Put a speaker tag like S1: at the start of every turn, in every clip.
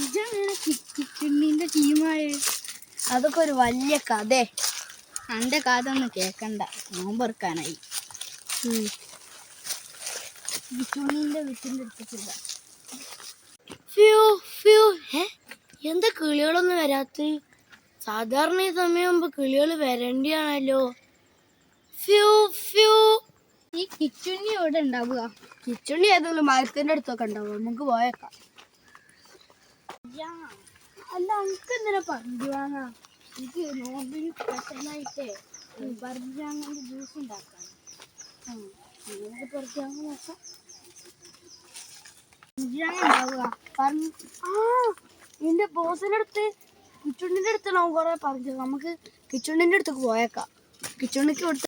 S1: ഇജങ്ങനെ കിച്ചുണ്ണിന്റെ ടീമായ
S2: അതൊക്കെ ഒരു വലിയ കഥ.
S1: എന്റെ കഥ ഒന്നും കേക്കണ്ട, നോമ്പെറുക്കാനായി. കിച്ചുണ്ണിന്റെ വീട്ടിന്റെ അടുത്തിട്ടില്ല.
S2: എന്താ കിളികളൊന്നും വരാത്ത? സാധാരണ ഈ സമയമാകുമ്പോ കിളികൾ വരണ്ടിയാണല്ലോ.
S1: ഈ കിച്ചുണ്ണി എവിടെ ഉണ്ടാവുക?
S2: കിച്ചുണ്ണി ഏതെങ്കിലും മരത്തിന്റെ അടുത്തൊക്കെ ഉണ്ടാവും. നമുക്ക് പോയേക്കാം.
S1: അല്ല, എനിക്ക് എന്തിനാ പറഞ്ഞു വാങ്ങാ? എനിക്ക് നോമ്പിന് സ്പെഷ്യലായിട്ടേ പറിഞ്ചാങ്ങന്റെ ജ്യൂസ് ഉണ്ടാക്കാം. നമുക്ക് പറിച്ചാങ്ങ നോക്കാം.
S2: എന്റെ ബോസിന്റെ അടുത്ത് കിച്ചുണ്ണിന്റെ അടുത്ത് നമുക്ക് കുറെ പറഞ്ഞു. നമുക്ക് കിച്ചുണ്ണിന്റെ അടുത്തേക്ക് പോയേക്കാം. കിച്ചുണ്ണിക്ക് കൊടുത്ത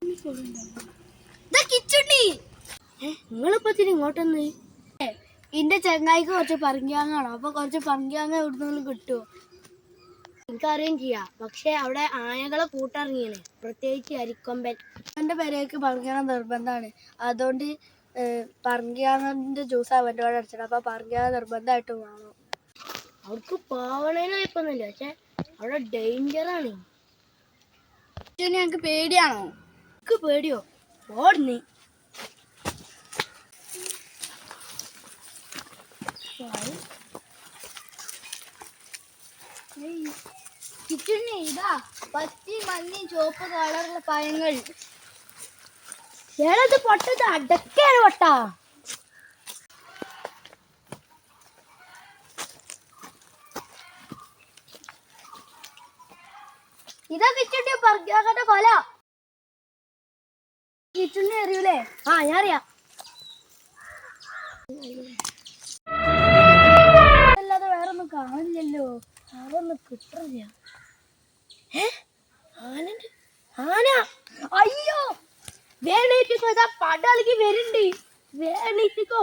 S2: കിച്ചുണ്ണി നിങ്ങളിപ്പോ ഇങ്ങോട്ടൊന്ന് എന്റെ ചെങ്ങായിക്ക് കുറച്ച് പറങ്കിയാങ്ങാണോ, അപ്പൊ കുറച്ച് പറങ്കിയാങ്ങ എവിടുന്നെങ്കിലും കിട്ടുമോ? എനിക്കറിയുകയും ചെയ്യാം. പക്ഷെ അവിടെ ആനകളെ കൂട്ടിറങ്ങിയാണ്, പ്രത്യേകിച്ച് അരിക്കൊമ്പൻ. എന്റെ പേരേക്ക് പറങ്കിയാങ്ങ നിർബന്ധമാണ്. അതുകൊണ്ട് പറങ്കിയാങ്ങന്റെ ജ്യൂസ് അവൻ്റെ കൂടെ അടിച്ചിട്ട്. അപ്പൊ പറങ്കിയാങ്ങ നിർബന്ധമായിട്ടും വേണം. അവർക്ക് പോവണേന് കുഴപ്പമൊന്നുമില്ല, പക്ഷെ അവിടെ ഡേഞ്ചറാണ്.
S1: ഞങ്ങൾക്ക് പേടിയാണോ?
S2: എനിക്ക് പേടിയോ? ഓടുന്നേ.
S1: കിച്ചുണ്ണി ഇതാ പച്ചി മഞ്ഞ ചുവപ്പ് കളറുള്ള പഴങ്ങൾ.
S2: ഏത് പൊട്ടത്? അടക്കാണ് പൊട്ടാ.
S1: ഇതാ കിച്ചുണ്ണി പറങ്കിയാങ്ങന്റെ കൊല. കിച്ചുണ്ണി അറിയൂലേ?
S2: ഞാൻ അറിയാം.
S1: അല്ലാതെ വേറൊന്നും കാണില്ലല്ലോ.
S2: അതൊന്നും കിട്ടില്ല. ആന! അയ്യോ, വേണേറ്റിക്കോ, ഇതാ പടലക്ക് വരുന്നുണ്ട്. വേണേറ്റിക്കോ.